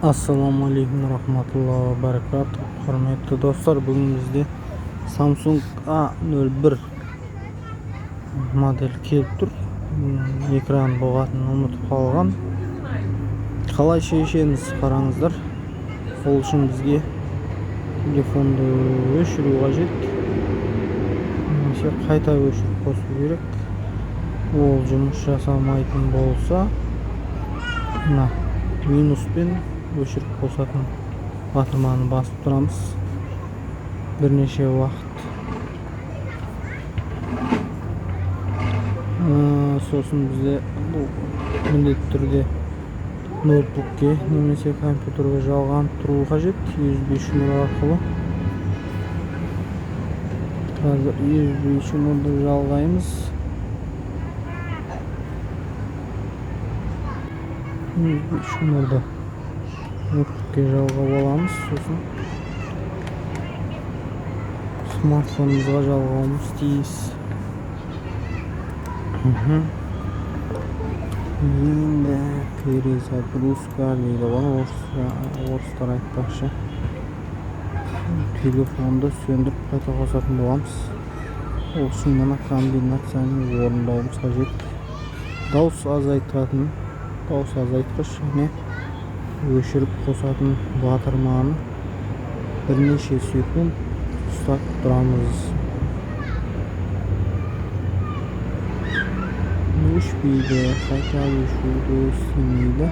Assalamualaikum warahmatullahi wabarakatuh. Hurmatli do'stlar, bugun bizde Samsung A01 model kelip tur. Ekran bo'g'atini unutib qolgan. Qalay ishlayishimiz qarangizlar. Ol uchun bizga telefonni o'chirish qajat. Qayta o'chirib qo'yish kerak. Ol жұмыс жасамайтын болса, минуспен өшіріп қосатын батырманы басып тұрамыз бірнеше уақыт. Сосын бізде бұл міндетті түрде ноутбукке немесе компьютерге жалғанып тұру қажет. USB шнур арқылы. Қазір USB шнурды жалғаймыз. USB шнурды ноутбукке жалғап аламыз. Сосын смартфонымызға жалғауымыз тиіс. Енді перезагрузка дейді ғой, орыстар айтпақшы. Телефонды сөндіріп қайта қосатын боламыз. Ол үшін мына комбинацияны орындауымыз қажет. Дауыс азайтқыш және өшіріп қосатын батырманы бірнеше секунд ұстап тұрамыз. Өшпейді, қайта өшуді істемейді.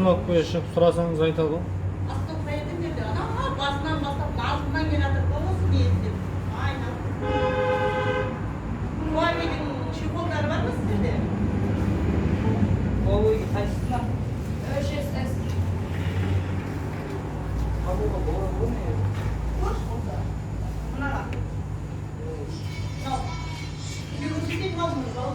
сынап қойып сұрасаңыз айтады ғой. Басынан бастап алтыннан келе жатыр болсын деп. Айналып. Хуавейдің чехолдары бар ма сіздерде? Huawei қайсысында? 3S. Қабылға болады ғой. Қош болса. Мынаға. Мынау. Университет алдыңыз ба?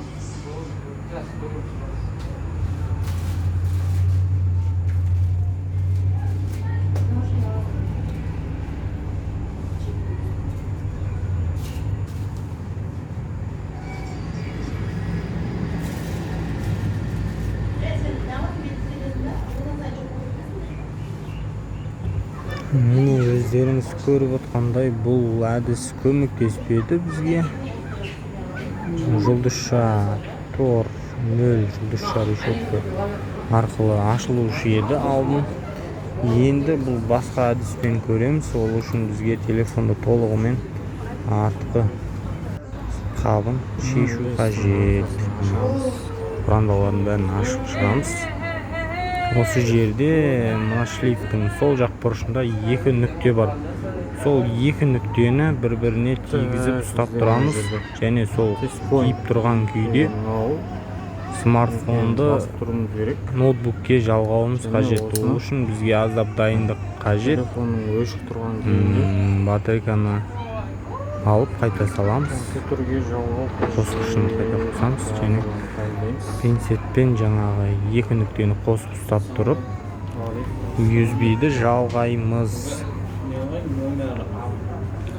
Міне өздеріңіз көріп отқандай бұл әдіс көмектеспеді бізге. Жұлдызша тор 0 жұлдызша решетка арқылы ашылушы еді алдын. Енді бұл басқа әдіспен көреміз. Ол үшін бізге телефонды толығымен артқы қабын шешу қажет. Құрандаулардың бәрін ашып шығамыз. Осы жерде мына шлифтің сол жақ бұрышында екі нүкте бар. Сол екі нүктені бір-біріне тигізіп ұстап тұрамыз. Және сол тиіп тұрған күйде смартфонды ноутбукке жалғауымыз қажет. Ол үшін бізге аздап дайындық қажет. Телефонның өшік тұрған күйінде батарейканы алып қайта саламыз. Қосқышын қайта қосамыз және пинцетпен жаңағы екі нүктені қосып ұстап тұрып USB-ді жалғаймыз.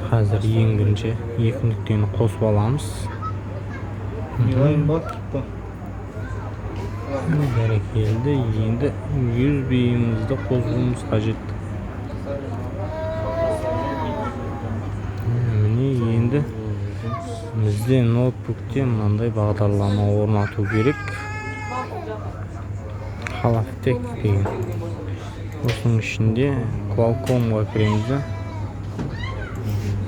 Қазір ең бірінші екі нүктені қосып аламыз. Бәрекелді. Енді USB-мізді қосуымыз қажет. Міне енді бізде ноутбукте мынандай бағдарлама орнату керек. Халафтек деген. Осының ішінде Qualcomm-ға кіреміз.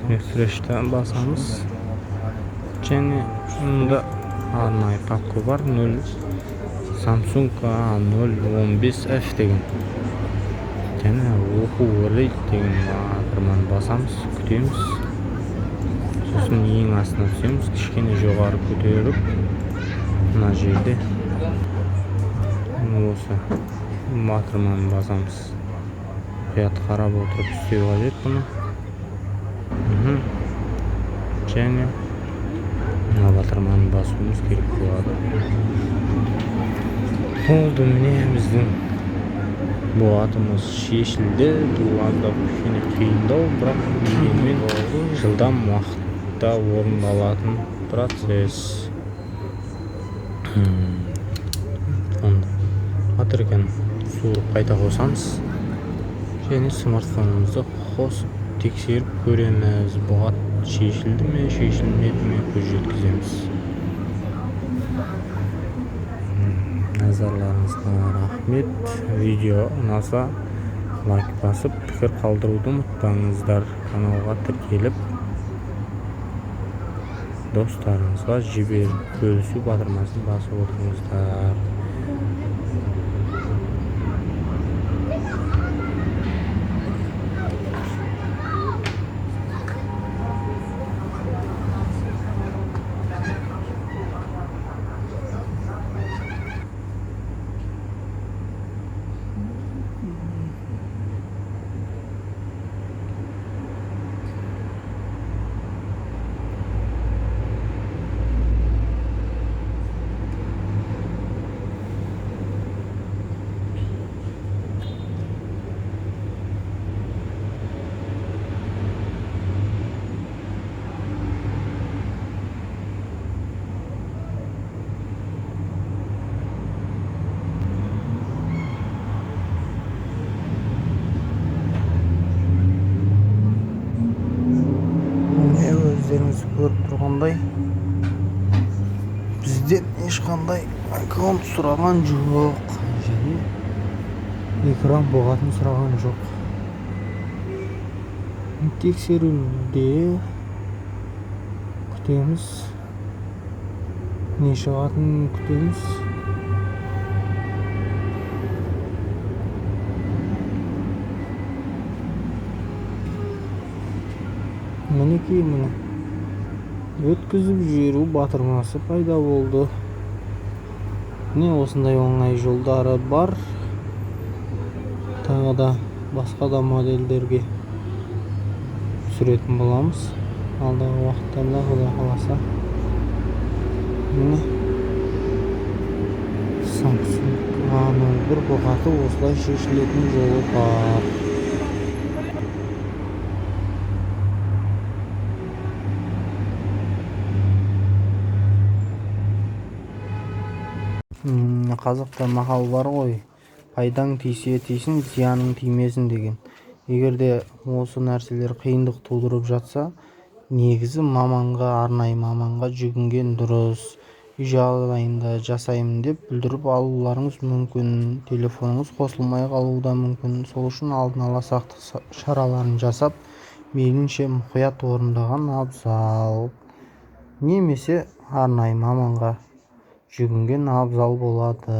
Refresh'та басамыз. Және мұнда арнайы папка бар. Samsung A015F деген. Және оқу рейд деген бағдарламаны басамыз, күтеміз. Сосын ең астына түсеміз, кішкене жоғары көтеріп, мына жерде осы батырманы басамыз. Мұқият қарап отырып істеу қажет бұны. Және мына батырманы басуымыз керек болады. Болды, міне біздің болатымыз шешілді. Бұл аздап кішкене қиындау, бірақ дегенмен жылдам уақытта орындалатын процесс. Батарейканы суырып қайта қосамыз және смартфонымызды қосып тексеріп көреміз. Бұғат шешілді ме, шешілмеді ме, көз жеткіземіз. Назарларыңызға рахмет. Видео ұнаса лайк басып, пікір қалдыруды ұмытпаңыздар. Каналға тіркеліп, достарыңызға жіберіп бөлісу батырмасын басып отырыңыздар. Өздеріңіз көріп тұрғандай бізден ешқандай аккаунт сұраған жоқ және экран бұғатын сұраған жоқ. Тексеруде күтеміз, не шығатынын күтеміз. Мінекей міне өткізіп жіберу батырмасы пайда болды. Міне осындай оңай жолдары бар. Тағы да басқа да модельдерге түсіретін боламыз алдағы уақыттарда, Құдай қаласа. Міне Samsung A01 бұғаты осылай шешілетін жолы бар. Қазақта мақал бар ғой, пайдаң тисе тисін, зияның тимесін деген. Егерде осы нәрселер қиындық тудырып жатса, негізі арнайы маманға жүгінген дұрыс. Үй жағдайында жасаймын деп бүлдіріп алуларыңыз мүмкін, телефоныңыз қосылмай қалуы да мүмкін. Сол үшін алдын ала сақтық шараларын жасап, мейлінше мұқият орындаған абзал. Немесе арнайы маманға жүгінген абзал болады.